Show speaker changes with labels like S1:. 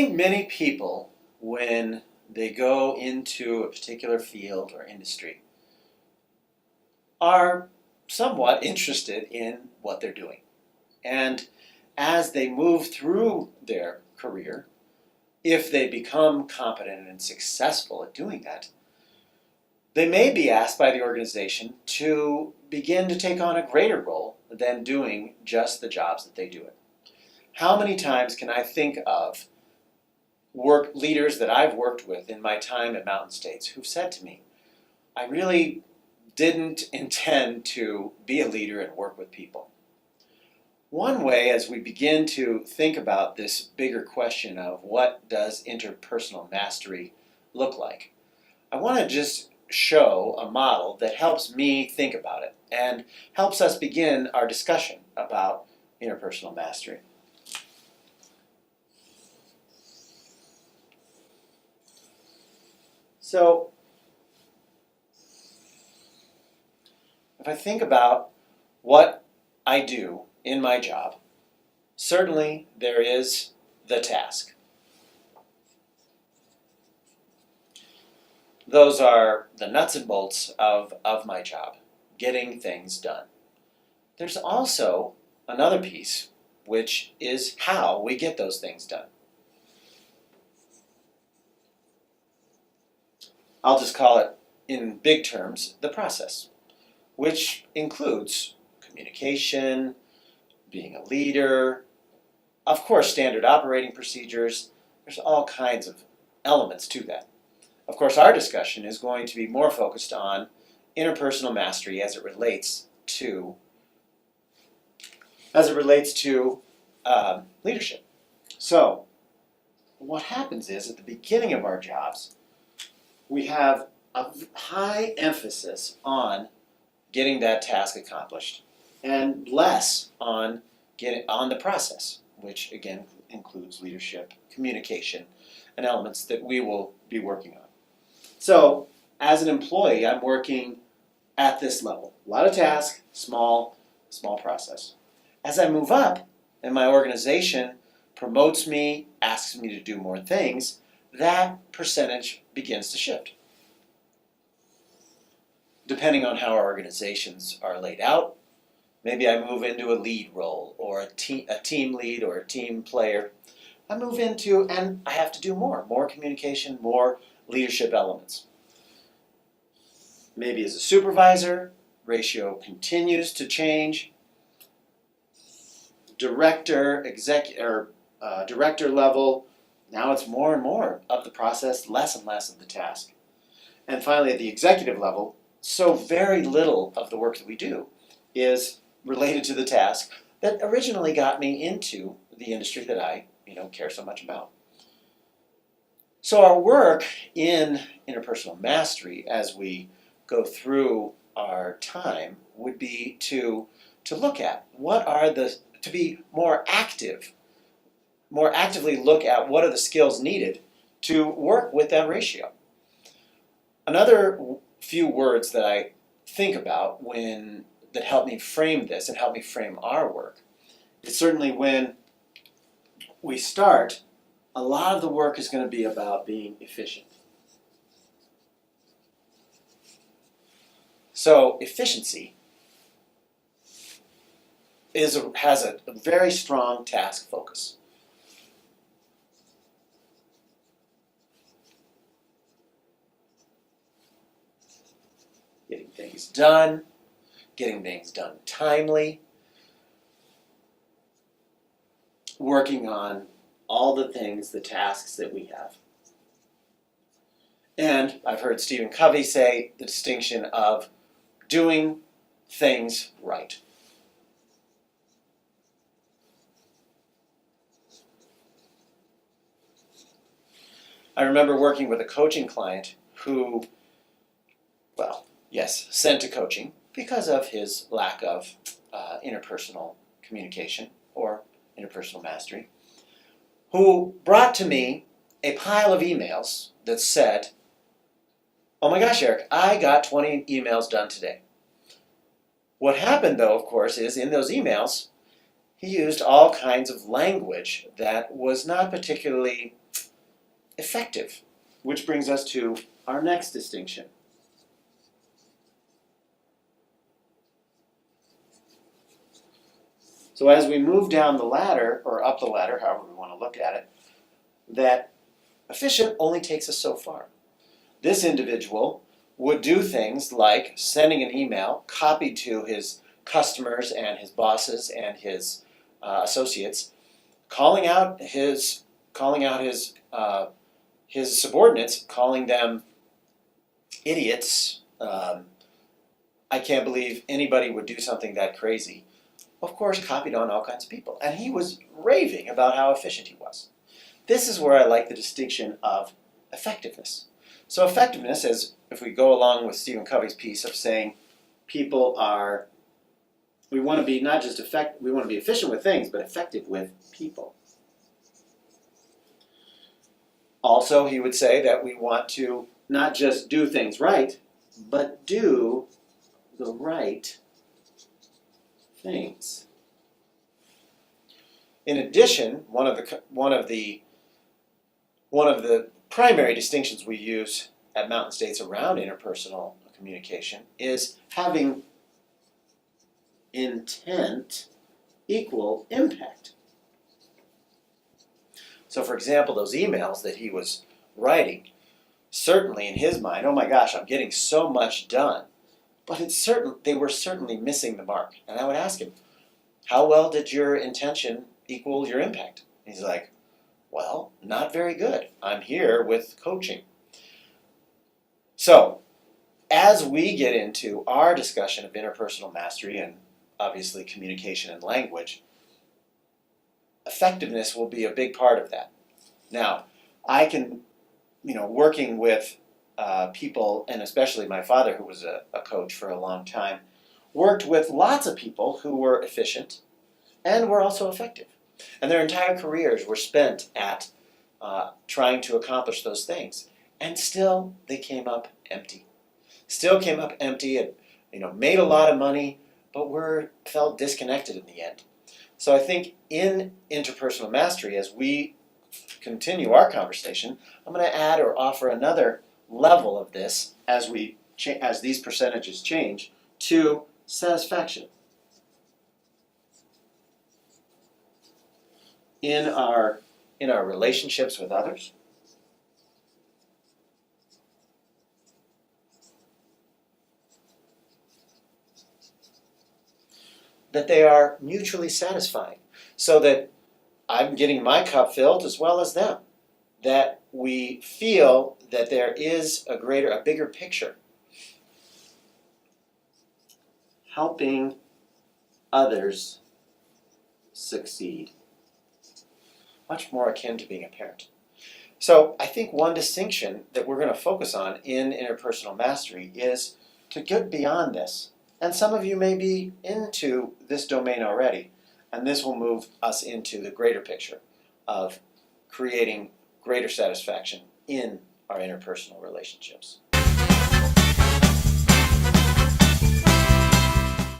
S1: think many people, when they go into a particular field or industry, are somewhat interested in what they're doing. And as they move through their career, if they become competent and successful at doing that, they may be asked by the organization to begin to take on a greater role than doing just the jobs that they do it. How many times can I think of work leaders that I've worked with in my time at Mountain States who've said to me, I really didn't intend to be a leader and work with people. One way, as we begin to think about this bigger question of what does interpersonal mastery look like, I want to just show a model that helps me think about it and helps us begin our discussion about interpersonal mastery. So, if I think about what I do in my job, certainly there is the task. Those are the nuts and bolts of my job, getting things done. There's also another piece, which is how we get those things done. I'll just call it, in big terms, the process, which includes communication, being a leader, of course, standard operating procedures. There's all kinds of elements to that. Of course, our discussion is going to be more focused on interpersonal mastery as it relates to leadership. So, what happens is at the beginning of our jobs, we have a high emphasis on getting that task accomplished and less on the process, which again includes leadership, communication, and elements that we will be working on. So, as an employee, I'm working at this level. A lot of tasks, small process. As I move up and my organization promotes me, asks me to do more things, that percentage begins to shift. Depending on how our organizations are laid out, maybe I move into a lead role or a team lead or a team player. I move into, and I have to do more communication, more leadership elements. Maybe as a supervisor, ratio continues to change. Director level, now it's more and more of the process, less and less of the task. And finally, at the executive level, so very little of the work that we do is related to the task that originally got me into the industry that I care so much about. So our work in interpersonal mastery as we go through our time would be to look at to be more actively look at what are the skills needed to work with that ratio. Another few words that I think about that help me frame this and help me frame our work is certainly when we start, a lot of the work is going to be about being efficient. So efficiency has a very strong task focus. Getting things done timely, working on all the tasks that we have. And I've heard Stephen Covey say the distinction of doing things right. I remember working with a coaching client who, sent to coaching because of his lack of interpersonal communication or interpersonal mastery, who brought to me a pile of emails that said, oh my gosh, Eric, I got 20 emails done today. What happened, though, of course, is in those emails, he used all kinds of language that was not particularly effective, which brings us to our next distinction. So as we move down the ladder, or up the ladder, however we want to look at it, that efficient only takes us so far. This individual would do things like sending an email copied to his customers and his bosses and his associates, calling out his subordinates, calling them idiots. I can't believe anybody would do something that crazy. Of course, copied on all kinds of people. And he was raving about how efficient he was. This is where I like the distinction of effectiveness. So effectiveness is, if we go along with Stephen Covey's piece of saying we want to be not just we want to be efficient with things, but effective with people. Also, he would say that we want to not just do things right, but do the right things. In addition, one of the primary distinctions we use at Mountain States around interpersonal communication is having intent equal impact. So for example, those emails that he was writing, certainly in his mind, oh my gosh, I'm getting so much done. But they were certainly missing the mark. And I would ask him, how well did your intention equal your impact? And he's like, well, not very good. I'm here with coaching. So, as we get into our discussion of interpersonal mastery and obviously communication and language, effectiveness will be a big part of that. Now, I can, working with people, and especially my father, who was a coach for a long time, worked with lots of people who were efficient and were also effective. And their entire careers were spent at trying to accomplish those things. And still, they came up empty. Still came up empty and made a lot of money, but felt disconnected in the end. So I think in interpersonal mastery, as we continue our conversation, I'm going to add or offer another level of this as these percentages change to satisfaction. In our relationships with others, that they are mutually satisfying, so that I'm getting my cup filled as well as them, that we feel that there is a bigger picture. Helping others succeed. Much more akin to being a parent. So I think one distinction that we're going to focus on in interpersonal mastery is to get beyond this. And some of you may be into this domain already, and this will move us into the greater picture of creating greater satisfaction in our interpersonal relationships.